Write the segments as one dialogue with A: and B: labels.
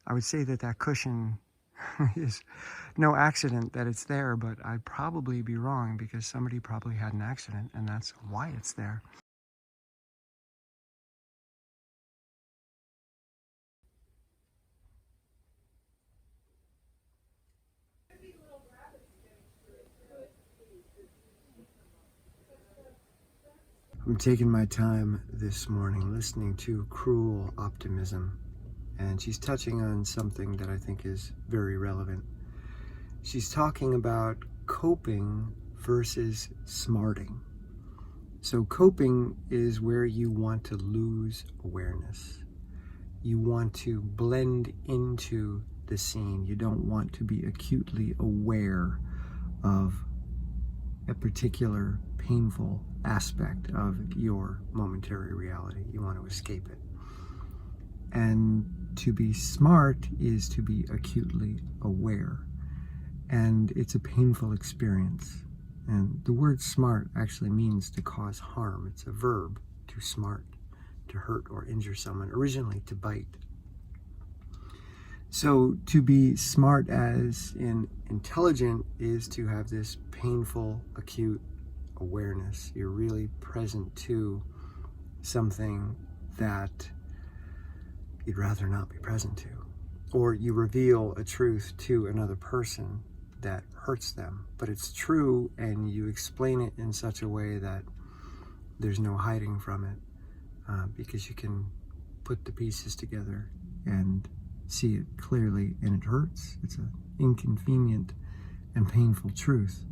A: I would say that that cushion is no accident that it's there, but I'd probably be wrong because somebody probably had an accident and that's why it's there. I'm taking my time this morning listening to Cruel Optimism, and she's touching on something that I think is very relevant. She's talking about coping versus smarting. So coping is where you want to lose awareness. You want to blend into the scene. You don't want to be acutely aware of a particular painful aspect of your momentary reality. You want to escape it. And to be smart is to be acutely aware. And it's a painful experience. And the word smart actually means to cause harm. It's a verb, to smart, to hurt or injure someone, originally to bite. So to be smart as in intelligent is to have this painful, acute awareness. You're really present to something that you'd rather not be present to. Or you reveal a truth to another person that hurts them, but it's true, and you explain it in such a way that there's no hiding from it, because you can put the pieces together and see it clearly, and it hurts. It's an inconvenient and painful truth.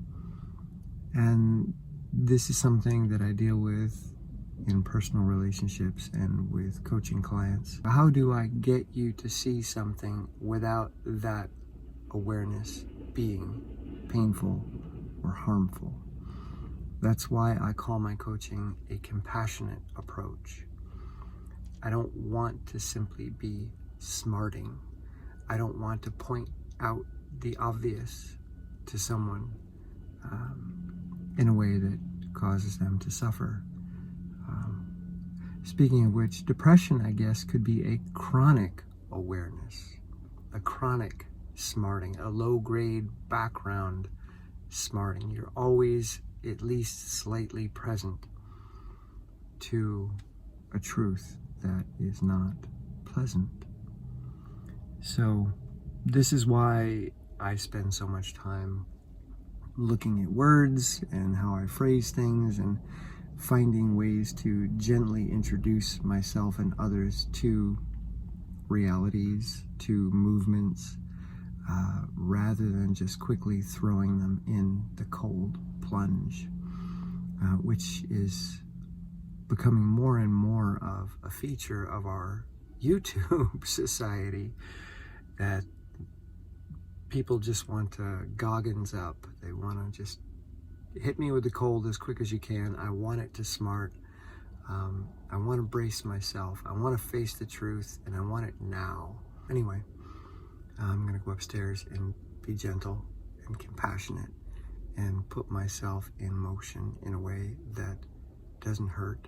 A: And this is something that I deal with in personal relationships and with coaching clients. How do I get you to see something without that awareness being painful or harmful? That's why I call my coaching a compassionate approach. I don't want to simply be smarting. I don't want to point out the obvious to someone in a way that causes them to suffer. Speaking of which, depression, I guess, could be a chronic awareness, a chronic smarting, a low-grade background smarting. You're always at least slightly present to a truth that is not pleasant. So this is why I spend so much time looking at words and how I phrase things and finding ways to gently introduce myself and others to realities, to movements, rather than just quickly throwing them in the cold plunge, which is becoming more and more of a feature of our YouTube society, that people just want to Goggins up. They want to just hit me with the cold as quick as you can. I want it to smart. I want to brace myself. I want to face the truth, and I want it now. Anyway, I'm going to go upstairs and be gentle and compassionate and put myself in motion in a way that doesn't hurt,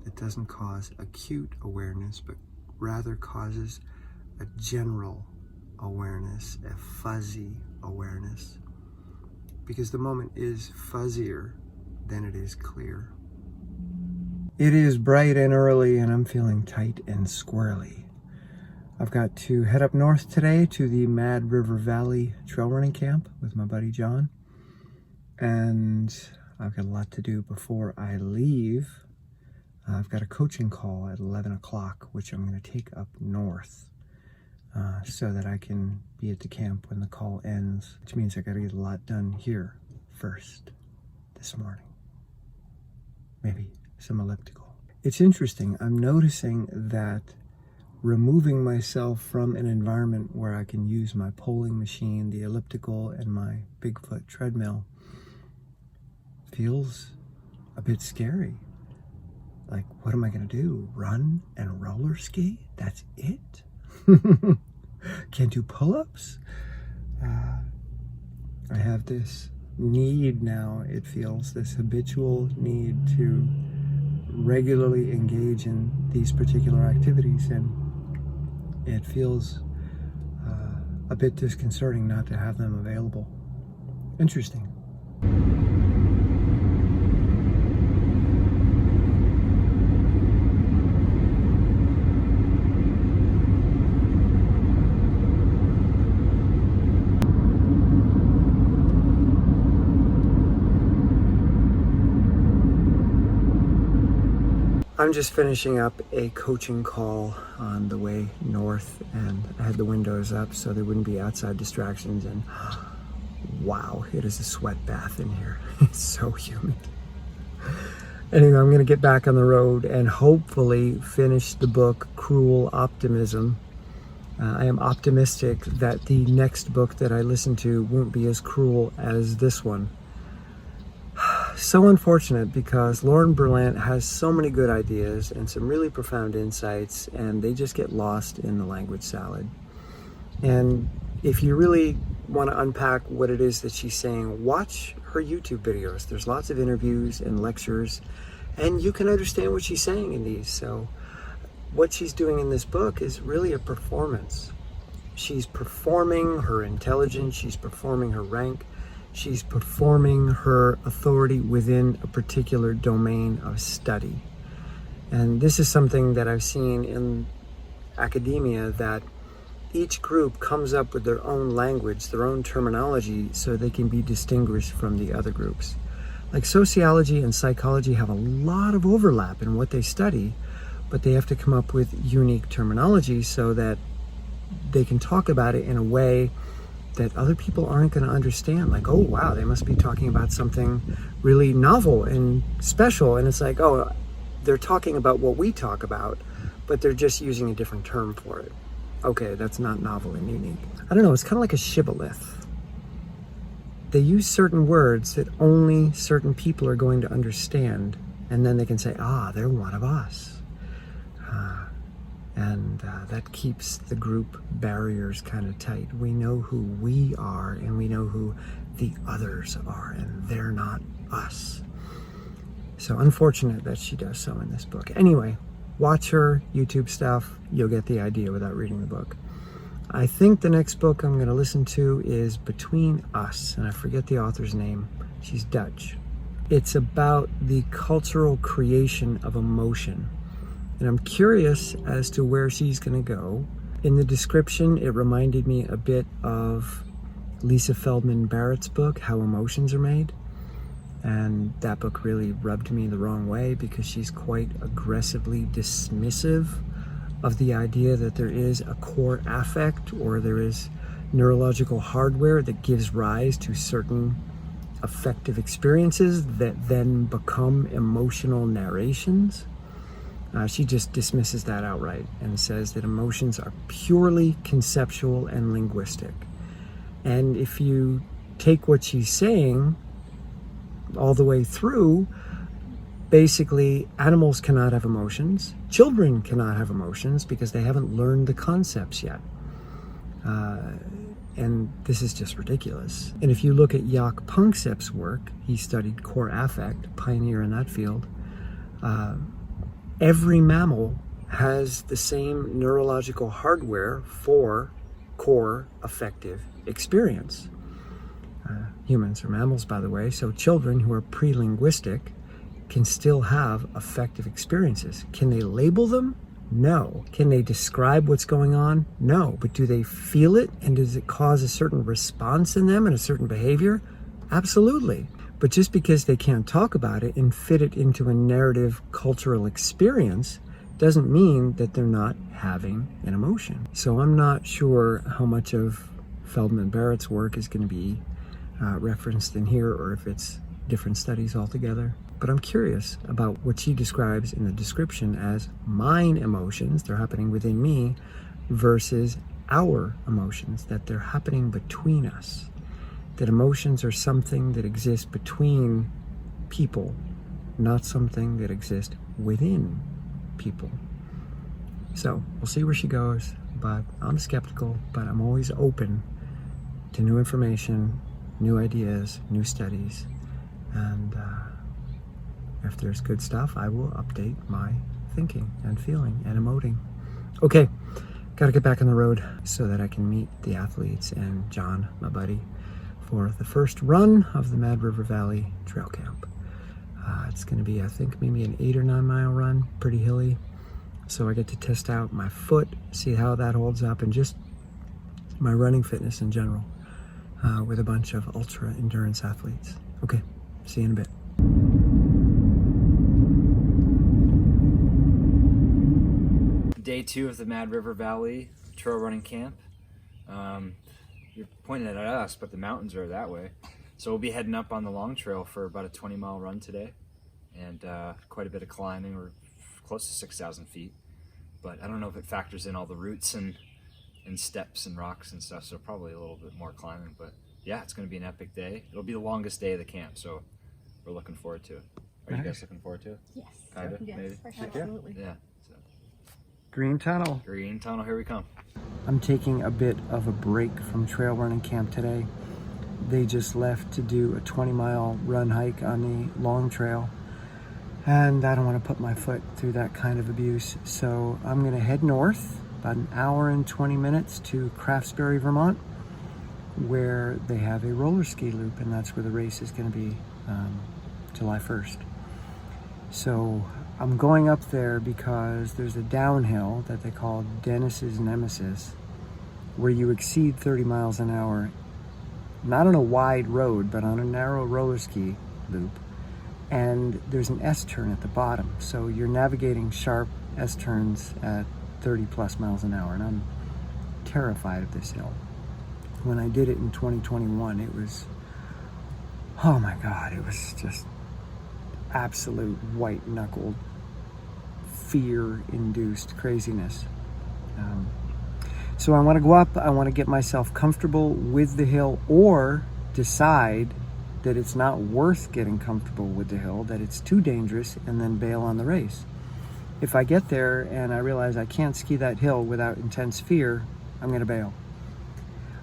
A: that doesn't cause acute awareness, but rather causes a general awareness, a fuzzy awareness. Because the moment is fuzzier than it is clear. It is bright and early, and I'm feeling tight and squirrely. I've got to head up north today to the Mad River Valley trail running camp with my buddy John. And I've got a lot to do before I leave. I've got a coaching call at 11 o'clock, which I'm going to take up north so that I can be at the camp when the call ends, which means I got to get a lot done here first this morning. Maybe some elliptical. It's interesting. I'm noticing that removing myself from an environment where I can use my polling machine, the elliptical, and my Bigfoot treadmill feels a bit scary. Like, what am I going to do? Run and roller skate? That's it? Can't do pull-ups? I have this need now, it feels, this habitual need to regularly engage in these particular activities, and it feels a bit disconcerting not to have them available. Interesting. I'm just finishing up a coaching call on the way north, and I had the windows up so there wouldn't be outside distractions, and wow, it is a sweat bath in here. It's so humid. Anyway, I'm going to get back on the road and hopefully finish the book, Cruel Optimism. I am optimistic that the next book that I listen to won't be as cruel as this one. So unfortunate, because Lauren Berlant has so many good ideas and some really profound insights, and they just get lost in the language salad. And if you really want to unpack what it is that she's saying, watch her YouTube videos. There's lots of interviews and lectures, and you can understand what she's saying in these. So what she's doing in this book is really a performance. She's performing her intelligence, she's performing her rank, she's performing her authority within a particular domain of study. And this is something that I've seen in academia, that each group comes up with their own language, their own terminology, so they can be distinguished from the other groups. Like sociology and psychology have a lot of overlap in what they study, but they have to come up with unique terminology so that they can talk about it in a way that other people aren't going to understand. Like, oh wow, they must be talking about something really novel and special, and it's like, oh, they're talking about what we talk about, but they're just using a different term for it. Okay, that's not novel and unique. I don't know, it's kind of like a shibboleth. They use certain words that only certain people are going to understand, and then they can say, ah, they're one of us. And that keeps the group barriers kind of tight. We know who we are, and we know who the others are, and they're not us. So unfortunate that she does so in this book. Anyway, watch her YouTube stuff. You'll get the idea without reading the book. I think the next book I'm going to listen to is Between Us, and I forget the author's name. She's Dutch. It's about the cultural creation of emotion. And I'm curious as to where she's going to go. In the description, it reminded me a bit of Lisa Feldman Barrett's book, How Emotions Are Made. And that book really rubbed me the wrong way, because she's quite aggressively dismissive of the idea that there is a core affect, or there is neurological hardware that gives rise to certain affective experiences that then become emotional narrations. She just dismisses that outright and says that emotions are purely conceptual and linguistic. And if you take what she's saying all the way through, basically animals cannot have emotions, children cannot have emotions, because they haven't learned the concepts yet. And this is just ridiculous. And if you look at Jaak Panksepp's work, he studied core affect, pioneer in that field. Every mammal has the same neurological hardware for core affective experience. Humans are mammals, by the way, so children who are pre-linguistic can still have affective experiences. Can they label them? No. Can they describe what's going on? No. But do they feel it, and does it cause a certain response in them and a certain behavior? Absolutely. But just because they can't talk about it and fit it into a narrative cultural experience doesn't mean that they're not having an emotion. So I'm not sure how much of Feldman Barrett's work is going to be referenced in here, or if it's different studies altogether. But I'm curious about what she describes in the description as mine emotions, they're happening within me, versus our emotions, that they're happening between us. That emotions are something that exists between people, not something that exists within people. So we'll see where she goes, but I'm skeptical, but I'm always open to new information, new ideas, new studies, and if there's good stuff, I will update my thinking and feeling and emoting. Okay, Got to get back on the road so that I can meet the athletes and John, my buddy, for the first run of the Mad River Valley Trail Camp. It's going to be, I think, maybe an 8 or 9 mile run, pretty hilly. So I get to test out my foot, see how that holds up, and just my running fitness in general with a bunch of ultra endurance athletes. Okay, see you in a bit.
B: Day 2 of the Mad River Valley Trail Running Camp. You're pointing it at us, but the mountains are that way. So we'll be heading up on the long trail for about a 20-mile run today, and quite a bit of climbing. We're close to 6,000 feet, but I don't know if it factors in all the roots and steps and rocks and stuff, so probably a little bit more climbing. But yeah, it's going to be an epic day. It'll be the longest day of the camp, so we're looking forward to it. Are you guys looking forward to it?
C: Yes.
B: Kind of,
C: yes,
B: maybe?
C: Absolutely.
B: Yeah. So.
A: Green Tunnel.
B: Green Tunnel, here we come.
A: I'm taking a bit of a break from trail running camp today. They just left to do a 20-mile run hike on the long trail, and I don't want to put my foot through that kind of abuse, so I'm going to head north about an hour and 20 minutes to Craftsbury, Vermont, where they have a roller ski loop, and that's where the race is going to be July 1st. So I'm going up there because there's a downhill that they call Dennis's Nemesis, where you exceed 30 miles an hour, not on a wide road, but on a narrow roller ski loop. And there's an S-turn at the bottom. So you're navigating sharp S-turns at 30 plus miles an hour. And I'm terrified of this hill. When I did it in 2021, it was, oh my God, it was just absolute white-knuckled, fear-induced craziness. So I want to go up, I want to get myself comfortable with the hill, or decide that it's not worth getting comfortable with the hill, that it's too dangerous, and then bail on the race. If I get there and I realize I can't ski that hill without intense fear, I'm going to bail.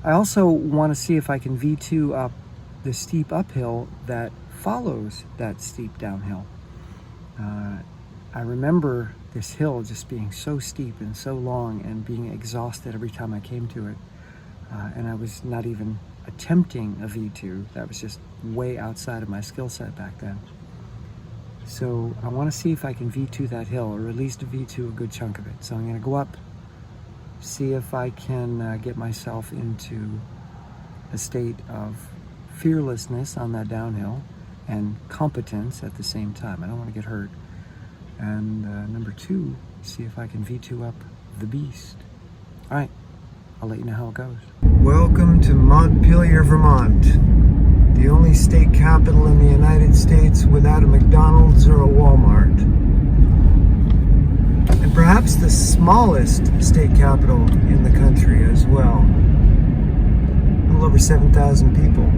A: I also want to see if I can V2 up the steep uphill that follows that steep downhill. I remember this hill just being so steep and so long and being exhausted every time I came to it. And I was not even attempting a V2. That was just way outside of my skill set back then. So I want to see if I can V2 that hill, or at least V2 a good chunk of it. So I'm going to go up, see if I can get myself into a state of fearlessness on that downhill and competence at the same time. I don't want to get hurt. And number 2, see if I can V2 up the beast. All right, I'll let you know how it goes. Welcome to Montpelier, Vermont, the only state capital in the United States without a McDonald's or a Walmart. And perhaps the smallest state capital in the country as well. A little over 7,000 people.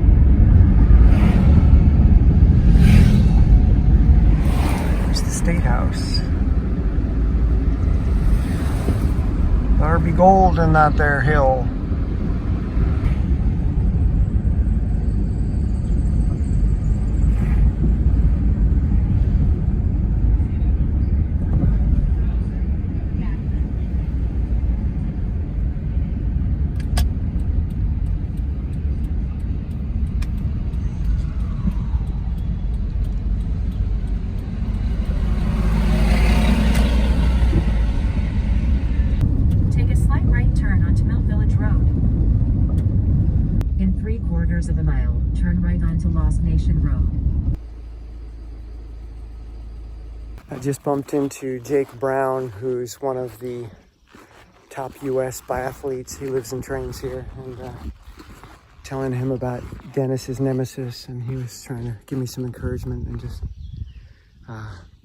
A: There's the State House. There be gold in that there hill.
C: Of a mile, turn right onto Lost Nation Road.
A: I just bumped into Jake Brown, who's one of the top U.S. biathletes. He lives and trains here, and telling him about Dennis's Nemesis, and he was trying to give me some encouragement and just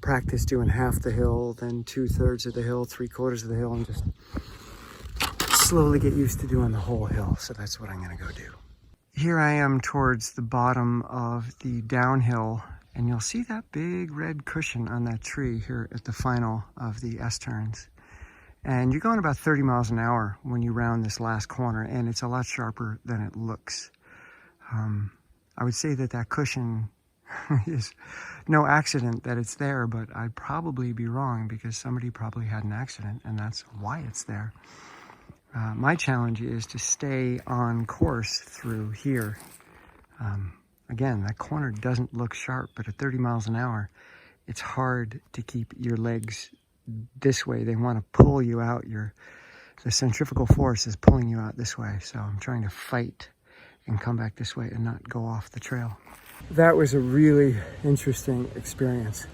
A: practice doing half the hill, then 2/3 of the hill, 3/4 of the hill, and just slowly get used to doing the whole hill. So that's what I'm going to go do. Here I am towards the bottom of the downhill, and you'll see that big red cushion on that tree here at the final of the S-turns. And you're going about 30 miles an hour when you round this last corner, and it's a lot sharper than it looks. I would say that that cushion is no accident that it's there, but I'd probably be wrong because somebody probably had an accident, and that's why it's there. My challenge is to stay on course through here. Again, that corner doesn't look sharp, but at 30 miles an hour, it's hard to keep your legs this way. They want to pull you out. The centrifugal force is pulling you out this way. So I'm trying to fight and come back this way and not go off the trail. That was a really interesting experience.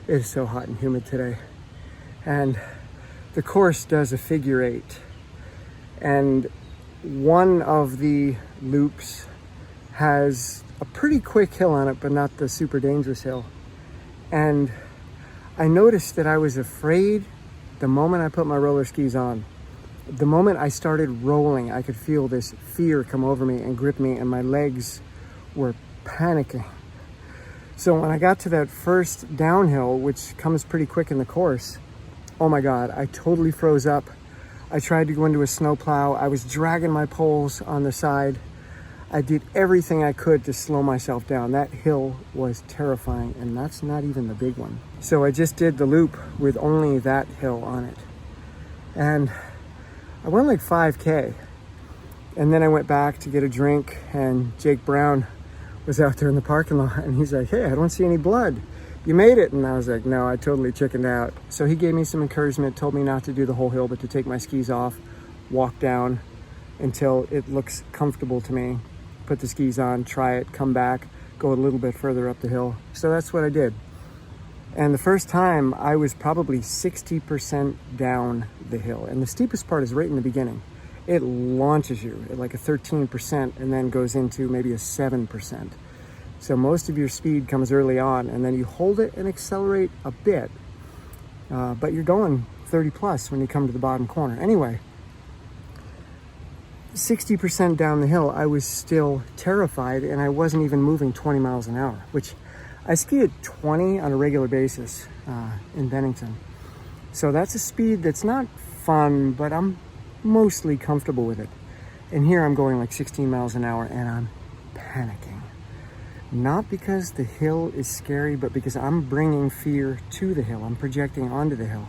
A: It is so hot and humid today. And the course does a figure 8. And one of the loops has a pretty quick hill on it, but not the super dangerous hill. And I noticed that I was afraid the moment I put my roller skis on. The moment I started rolling, I could feel this fear come over me and grip me, and my legs were panicking. So when I got to that first downhill, which comes pretty quick in the course, oh my God, I totally froze up. I tried to go into a snowplow. I was dragging my poles on the side. I did everything I could to slow myself down. That hill was terrifying, and that's not even the big one. So I just did the loop with only that hill on it. And I went like 5K. And then I went back to get a drink, and Jake Brown was out there in the parking lot, and he's like, "Hey, I don't see any blood. You made it." And I was like, "No, I totally chickened out." So he gave me some encouragement, told me not to do the whole hill, but to take my skis off, walk down until it looks comfortable to me, put the skis on, try it, come back, go a little bit further up the hill. So that's what I did. And the first time I was probably 60% down the hill. And the steepest part is right in the beginning. It launches you at like a 13% and then goes into maybe a 7%. So most of your speed comes early on, and then you hold it and accelerate a bit. But you're going 30 plus when you come to the bottom corner. Anyway, 60% down the hill, I was still terrified, and I wasn't even moving 20 miles an hour, which I ski at 20 on a regular basis in Bennington. So that's a speed that's not fun, but I'm mostly comfortable with it. And here I'm going like 16 miles an hour, and I'm panicking. Not because the hill is scary, but because I'm bringing fear to the hill. I'm projecting onto the hill.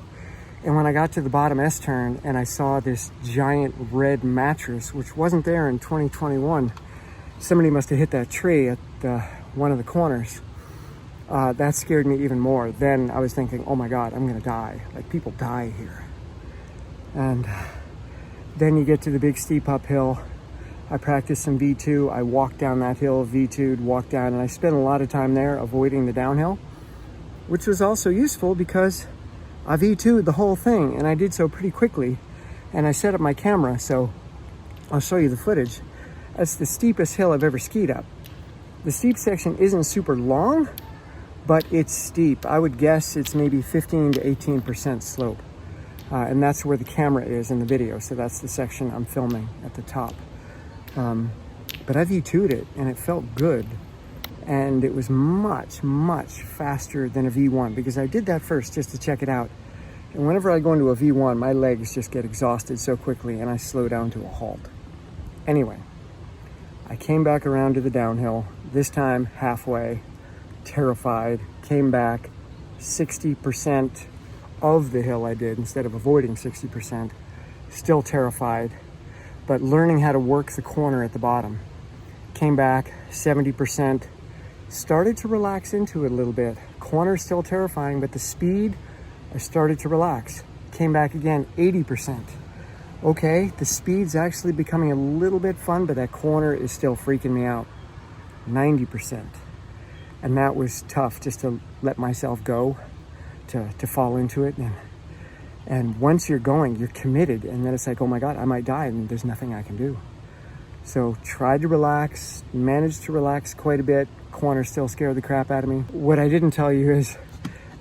A: And when I got to the bottom S-turn and I saw this giant red mattress, which wasn't there in 2021, somebody must have hit that tree at one of the corners. That scared me even more. Then I was thinking, oh my God, I'm gonna die. Like, people die here. And then you get to the big steep uphill. I practiced some V2. I walked down that hill, V2'd, walked down, and I spent a lot of time there avoiding the downhill, which was also useful because I V2'd the whole thing, and I did so pretty quickly. And I set up my camera, so I'll show you the footage. That's the steepest hill I've ever skied up. The steep section isn't super long, but it's steep. I would guess it's maybe 15 to 18% slope. And that's where the camera is in the video. So that's the section I'm filming at the top. But I V2'd it, and it felt good. And it was much, much faster than a V1, because I did that first just to check it out. And whenever I go into a V1, my legs just get exhausted so quickly, and I slow down to a halt. Anyway, I came back around to the downhill, this time halfway, terrified, came back 60% of the hill I did instead of avoiding 60%, still terrified, but learning how to work the corner at the bottom. Came back 70%, started to relax into it a little bit. Corner still terrifying, but the speed, I started to relax. Came back again, 80%. Okay, the speed's actually becoming a little bit fun, but that corner is still freaking me out. 90%. And that was tough, just to let myself go, to fall into it. And once you're going, you're committed, and then it's like, oh my God, I might die, and there's nothing I can do. So tried to relax, managed to relax quite a bit. Corner still scared the crap out of me. What I didn't tell you is,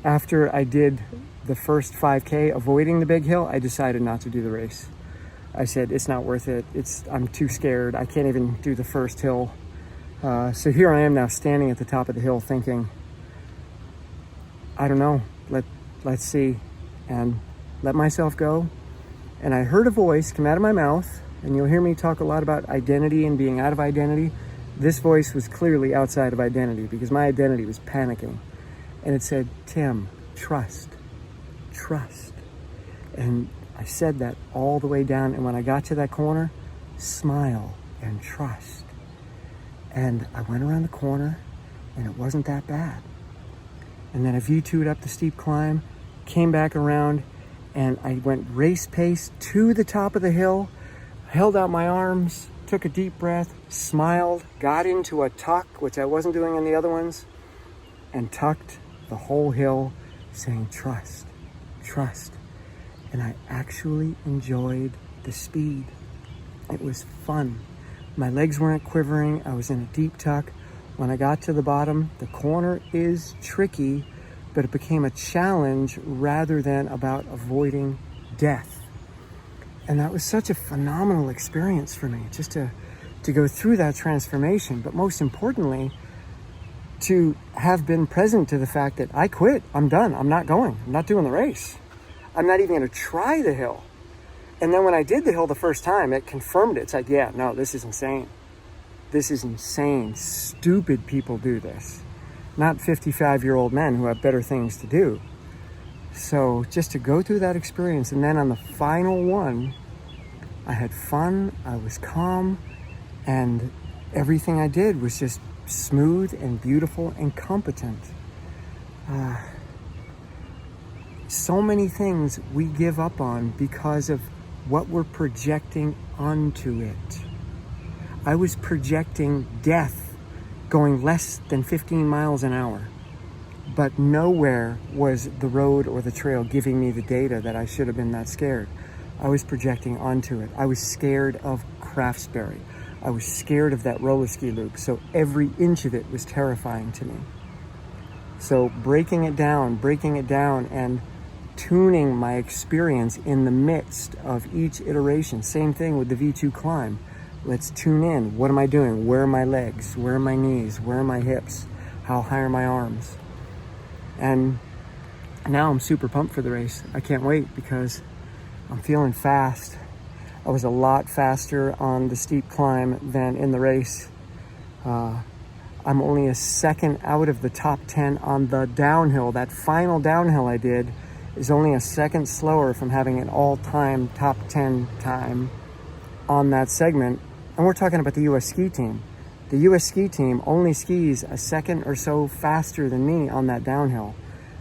A: after I did the first 5K avoiding the big hill, I decided not to do the race. I said, it's not worth it. I'm too scared. I can't even do the first hill. So here I am now standing at the top of the hill thinking, I don't know, let's see, and let myself go. And I heard a voice come out of my mouth, and you'll hear me talk a lot about identity and being out of identity. This voice was clearly outside of identity, because my identity was panicking. And it said, Tim, trust. And I said that all the way down, and when I got to that corner, smile and trust. And I went around the corner, and it wasn't that bad. And then I V2'd up the steep climb, came back around, and I went race pace to the top of the hill, held out my arms, took a deep breath, smiled, got into a tuck, which I wasn't doing on the other ones, and tucked the whole hill, saying trust, trust. And I actually enjoyed the speed. It was fun. My legs weren't quivering. I was in a deep tuck. When I got to the bottom, the corner is tricky, but it became a challenge rather than about avoiding death. And that was such a phenomenal experience for me, just to go through that transformation. But most importantly, to have been present to the fact that I quit. I'm done. I'm not going. I'm not doing the race. I'm not even going to try the hill. And then when I did the hill the first time, it confirmed it. It's like, yeah, no, this is insane. This is insane. Stupid people do this. Not 55-year-old men who have better things to do. So just to go through that experience, and then on the final one, I had fun, I was calm, and everything I did was just smooth and beautiful and competent. So many things we give up on because of what we're projecting onto it. I was projecting death going less than 15 miles an hour, but nowhere was the road or the trail giving me the data that I should have been that scared. I was projecting onto it. I was scared of Craftsbury. I was scared of that roller ski loop, so every inch of it was terrifying to me. So breaking it down, and tuning my experience in the midst of each iteration. Same thing with the V2 climb. Let's tune in. What am I doing? Where are my legs? Where are my knees? Where are my hips? How high are my arms? And now I'm super pumped for the race. I can't wait because I'm feeling fast. I was a lot faster on the steep climb than in the race. I'm only a second out of the top 10 on the downhill. That final downhill I did is only a second slower from having an all-time top 10 time on that segment. And we're talking about the US ski team. The US ski team only skis a second or so faster than me on that downhill.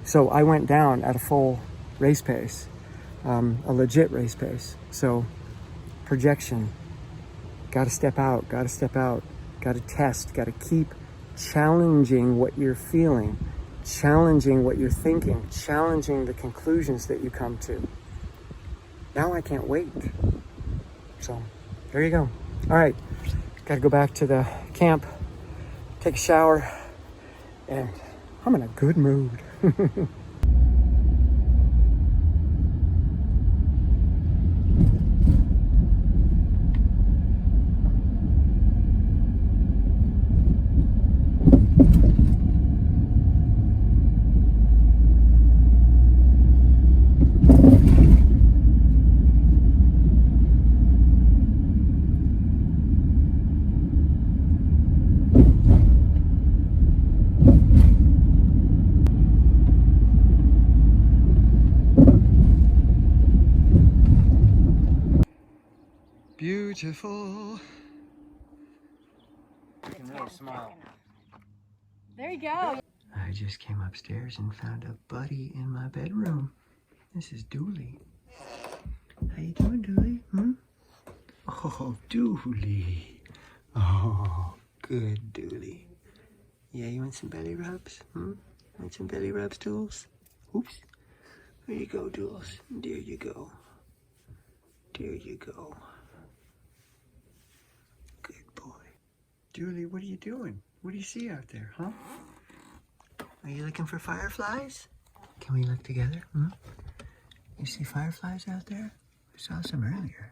A: So I went down at a full race pace, a legit race pace. So projection, got to step out, got to test, got to keep challenging what you're feeling, challenging what you're thinking, challenging the conclusions that you come to. Now I can't wait. So there you go. All right, got to go back to the camp, take a shower, and I'm in a good mood. Beautiful.
B: You can really smile.
D: There you go.
A: I just came upstairs and found a buddy in my bedroom. This is Dooley. How you doing, Dooley? Oh, Dooley. Oh, good, Dooley. Yeah, you want some belly rubs? Want some belly rubs, Dools? Oops. There you go, Dools. There you go. There you go. Good boy. Dooley, what are you doing? What do you see out there, huh? Are you looking for fireflies? Can we look together? You see fireflies out there? I saw some earlier.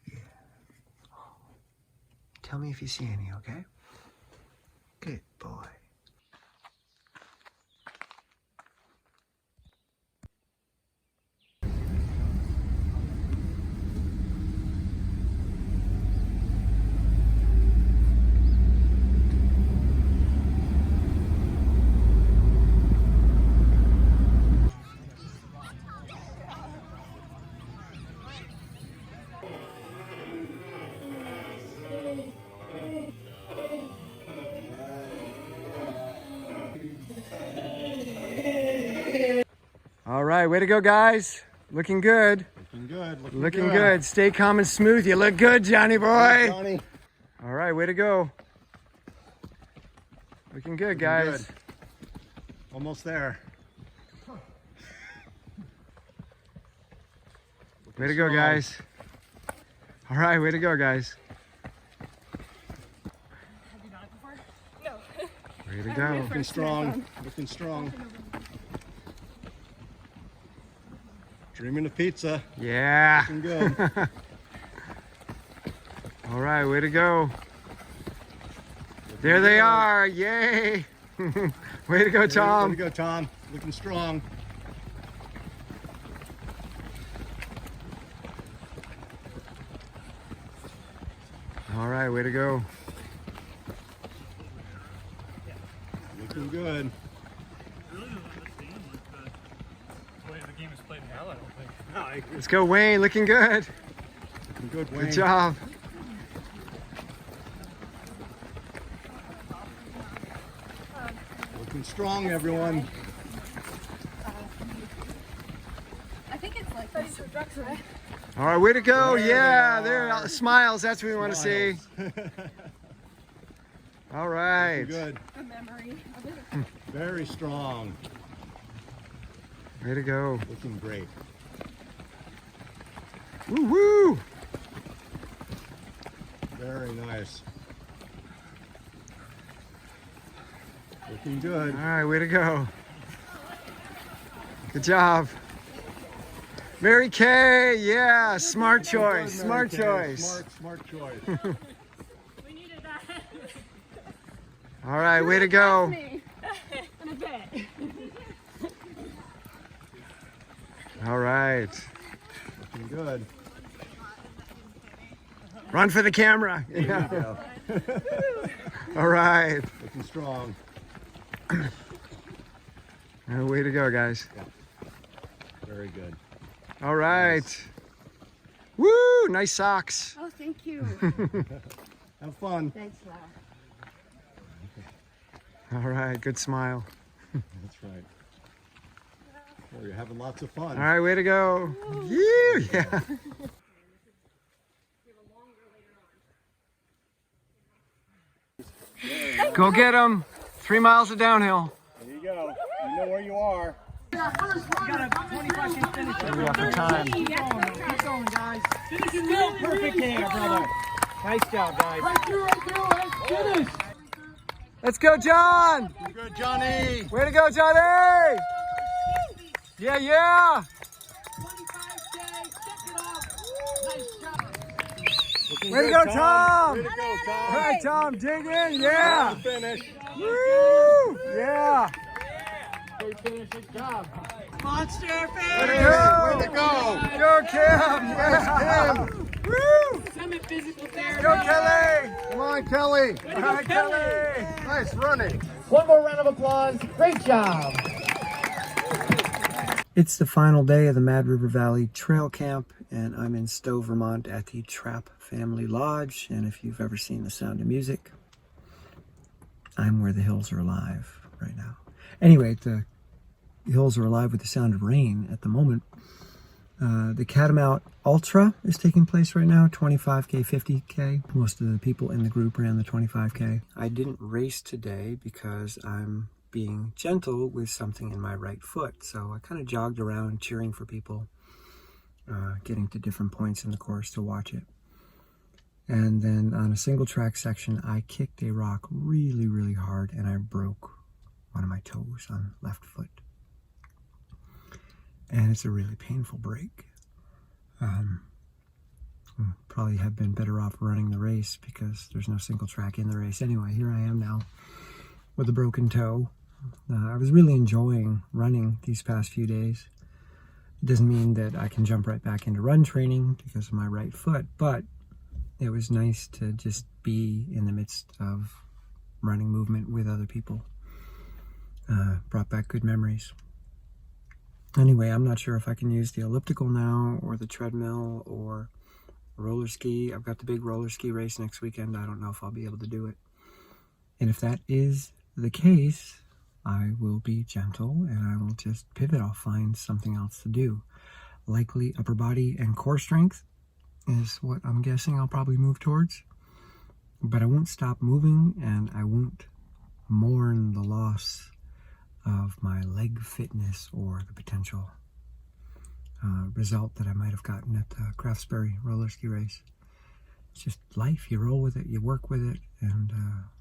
A: Yeah. Tell me if you see any, okay? Good boy. right, way to go, guys. Looking good.
E: Looking good.
A: Looking good. Stay calm and smooth. You look good, Johnny boy.
E: Good, Johnny.
A: All right, way to go. Looking good, guys.
E: Good. Almost there.
A: Way to go, guys. All right, way to go, guys.
D: Have you done it before? No.
A: Way to go.
E: Looking strong. Looking strong. Dreaming of pizza.
A: Yeah.
E: Looking good.
A: All right, way to go. There they are. Yay. Way to go, Tom.
E: Way to go, Tom. Looking strong.
A: All right, way to go.
E: Looking good.
A: Let's go, Wayne. Looking good.
E: Looking good, Wayne.
A: Good job.
E: Looking strong, everyone.
D: I think it's like 32 drugs, right?
A: All right, way to go.
E: There
A: Yeah,
E: they
A: there.
E: are.
A: Smiles. That's what we want to see.
E: Smiles.
A: All right.
E: Looking good.
D: The memory of it.
E: Very strong.
A: Way to go.
E: Looking great.
A: Woo woo.
E: Very nice. Looking good.
A: All right, way to go. Good job. Mary Kay, yeah, smart choice,
E: Good,
A: smart
E: Mary Kay.
A: choice.
E: Smart choice.
D: We needed that.
A: All right, way to go.
D: Me. In a bit.
A: All right.
E: Looking good.
A: Run for the camera.
E: There you
A: Yeah.
E: go.
A: All right.
E: Looking strong.
A: Way to go, guys.
E: Very good.
A: All right. Woo, nice socks.
D: Oh, thank you.
E: Have fun.
D: Thanks, Lau.
A: All right, good smile.
E: That's right. Well, you're having lots of fun.
A: All right, way to go. You, yeah. Go get them. 3 miles of downhill.
E: There you go. You know where you are.
A: What do we got for time?
B: Perfect there, brother. Nice job, guys.
A: Let's go, John.
E: Good, Johnny.
A: Way to go, Johnny. Yeah, yeah. Way to go, Tom.
E: Way to go,
A: All
E: Tom.
A: right, Tom, dig in. Yeah.
E: Finish.
A: Woo. Yeah.
B: Monster
A: Way to
B: fan.
A: go.
E: Way to go.
A: Go, Kim. Yeah. Woo.
B: Summit physical therapy.
A: Go, Kelly.
E: Come on, Kelly.
A: All right, Kelly.
E: Nice running.
F: One more round of applause. Great job.
A: It's the final day of the Mad River Valley Trail Camp, and I'm in Stowe, Vermont at the Trapp Family Lodge. And if you've ever seen The Sound of Music, I'm where the hills are alive right now. Anyway, the hills are alive with the sound of rain at the moment. The Catamount Ultra is taking place right now, 25K, 50K. Most of the people in the group ran the 25K. I didn't race today because I'm being gentle with something in my right foot. So I kind of jogged around cheering for people, getting to different points in the course to watch it. And then on a single track section, I kicked a rock really, really hard and I broke one of my toes on left foot. And it's a really painful break. Probably have been better off running the race because there's no single track in the race. Anyway, here I am now with a broken toe. I was really enjoying running these past few days. It doesn't mean that I can jump right back into run training because of my right foot, but it was nice to just be in the midst of running movement with other people. Brought back good memories. Anyway, I'm not sure if I can use the elliptical now or the treadmill or roller ski. I've got the big roller ski race next weekend. I don't know if I'll be able to do it. And if that is the case, I will be gentle and I will just pivot. I'll find something else to do. Likely upper body and core strength is what I'm guessing I'll probably move towards. But I won't stop moving, and I won't mourn the loss of my leg fitness or the potential result that I might have gotten at the Craftsbury roller ski race. It's just life. You roll with it, you work with it, and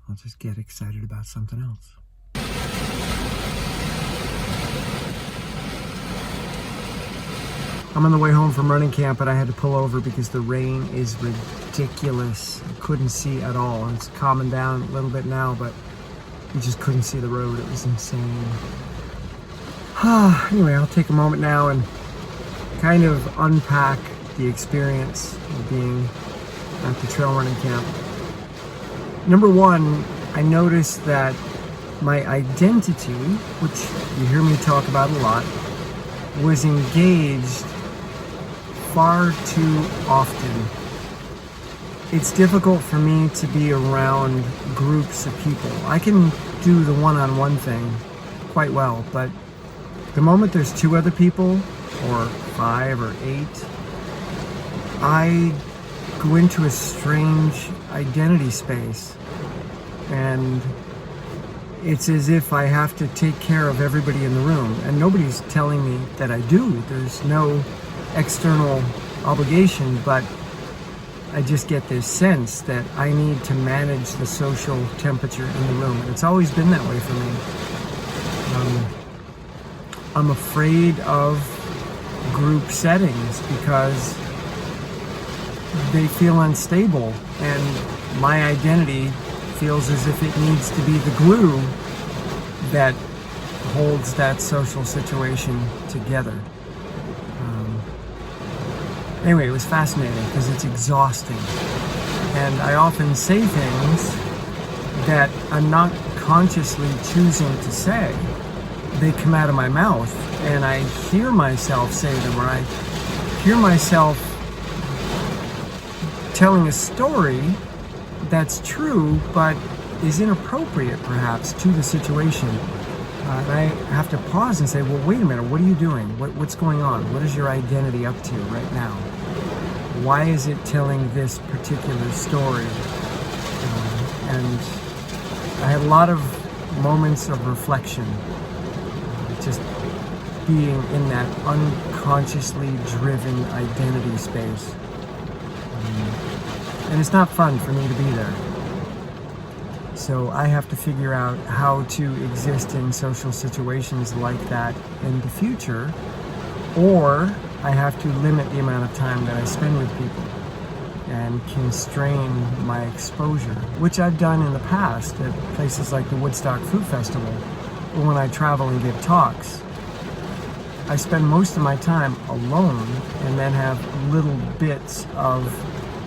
A: I'll just get excited about something else. I'm on the way home from running camp, but I had to pull over because the rain is ridiculous. I couldn't see at all. It's calming down a little bit now, but you just couldn't see the road. It was insane. Anyway, I'll take a moment now and kind of unpack the experience of being at the trail running camp. Number one, I noticed that my identity, which you hear me talk about a lot, was engaged far too often. It's difficult for me to be around groups of people. I can do the one-on-one thing quite well, but the moment there's 2 other people, or 5 or 8, I go into a strange identity space, and it's as if I have to take care of everybody in the room, and nobody's telling me that I do. There's no external obligation, but I just get this sense that I need to manage the social temperature in the room, and it's always been that way for me. I'm afraid of group settings because they feel unstable, and my identity feels as if it needs to be the glue that holds that social situation together. Anyway, it was fascinating because it's exhausting, and I often say things that I'm not consciously choosing to say. They come out of my mouth, and I hear myself say them, or I hear myself telling a story that's true, but is inappropriate perhaps to the situation. And I have to pause and say, well, wait a minute, what are you doing? What's going on? What is your identity up to right now? Why is it telling this particular story? And I had a lot of moments of reflection, just being in that unconsciously driven identity space. And it's not fun for me to be there. So I have to figure out how to exist in social situations like that in the future, or I have to limit the amount of time that I spend with people and constrain my exposure, which I've done in the past at places like the Woodstock Food Festival, or when I travel and give talks. I spend most of my time alone and then have little bits of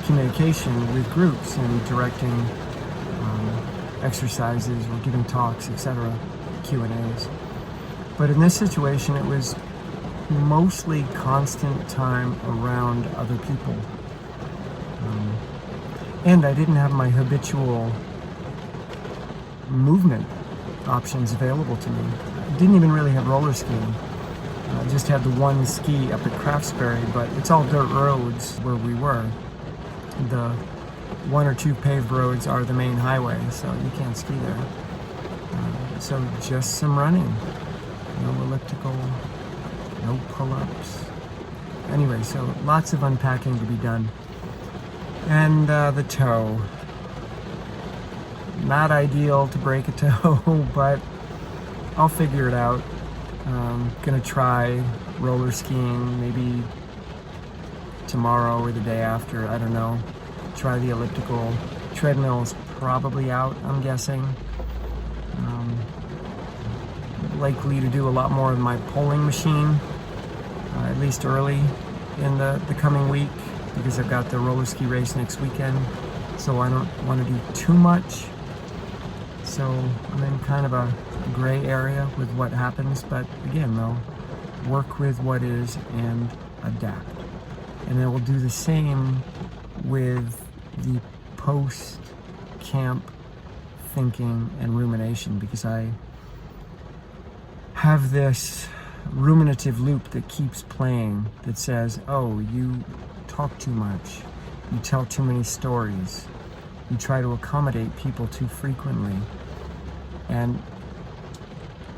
A: communication with groups and directing exercises or giving talks, etc., Q&As. But in this situation, it was mostly constant time around other people. And I didn't have my habitual movement options available to me. I didn't even really have roller skiing. I just had the one ski up at Craftsbury, but it's all dirt roads where we were. The 1 or 2 paved roads are the main highway, so you can't ski there. So just some running, no elliptical, no pull-ups. Anyway, so lots of unpacking to be done. And the toe. Not ideal to break a toe, but I'll figure it out. Gonna try roller skiing maybe tomorrow or the day after, I don't know. Try the elliptical. Treadmill's probably out, I'm guessing. Likely to do a lot more of my pulling machine, at least early in the coming week, because I've got the roller ski race next weekend, so I don't want to do too much. So I'm in kind of a gray area with what happens, but again, though, work with what is and adapt. And then we'll do the same with the post-camp thinking and rumination, because I have this ruminative loop that keeps playing that says, oh, you talk too much, you tell too many stories, you try to accommodate people too frequently. And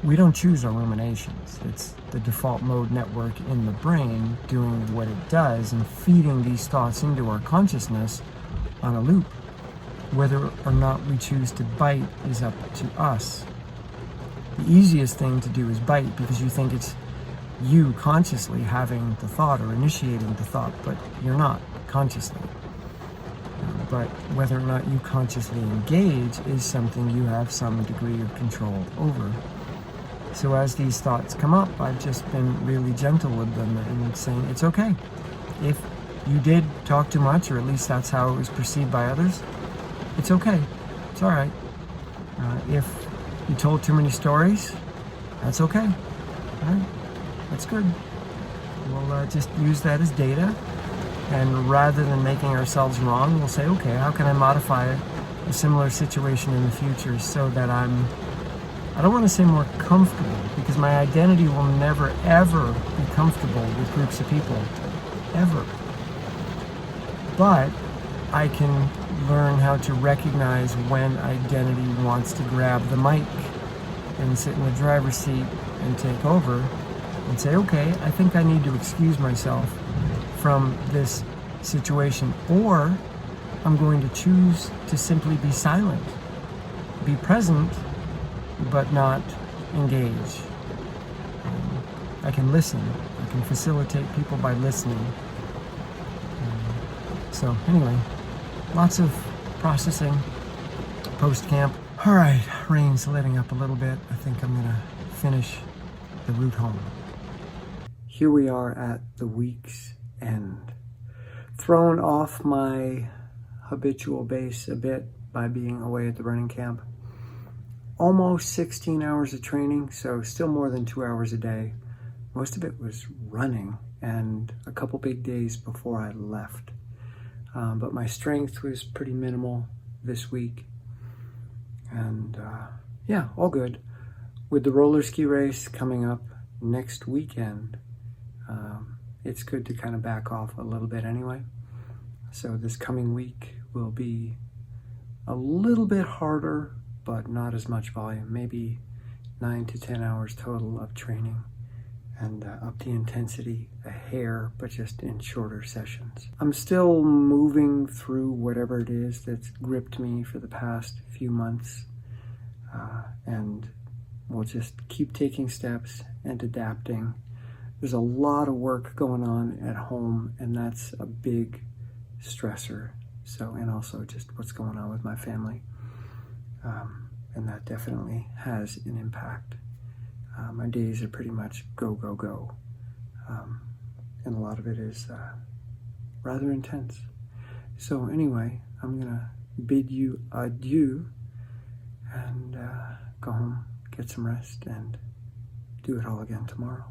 A: we don't choose our ruminations. It's the default mode network in the brain doing what it does and feeding these thoughts into our consciousness on a loop. Whether or not we choose to bite is up to us. The easiest thing to do is bite because you think it's you consciously having the thought or initiating the thought, but you're not consciously. But whether or not you consciously engage is something you have some degree of control over. So as these thoughts come up, I've just been really gentle with them and saying, it's okay. If you did talk too much, or at least that's how it was perceived by others, it's okay. It's all right. If you told too many stories, that's okay. All right, that's good. We'll just use that as data. And rather than making ourselves wrong, we'll say, okay, how can I modify a similar situation in the future so that I don't want to say more comfortable, because my identity will never, ever be comfortable with groups of people, ever. But I can learn how to recognize when identity wants to grab the mic and sit in the driver's seat and take over and say, okay, I think I need to excuse myself from this situation, or I'm going to choose to simply be silent, be present, but not engage. I can listen. I can facilitate people by listening. So anyway, lots of processing post-camp. All right, rain's letting up a little bit. I think I'm gonna finish the route home. Here we are at the week's end. Thrown off my habitual base a bit by being away at the running camp. Almost 16 hours of training, so still more than 2 hours a day. Most of it was running and a couple big days before I left. But my strength was pretty minimal this week. And yeah, all good. With the roller ski race coming up next weekend, it's good to kind of back off a little bit anyway. So this coming week will be a little bit harder, but not as much volume, maybe 9 to 10 hours total of training, and up the intensity a hair, but just in shorter sessions. I'm still moving through whatever it is that's gripped me for the past few months, and we'll just keep taking steps and adapting. There's a lot of work going on at home, and that's a big stressor. So, and also just what's going on with my family. And that definitely has an impact. My days are pretty much go, go, go. And a lot of it is rather intense. So anyway, I'm gonna bid you adieu and go home, get some rest, and do it all again tomorrow.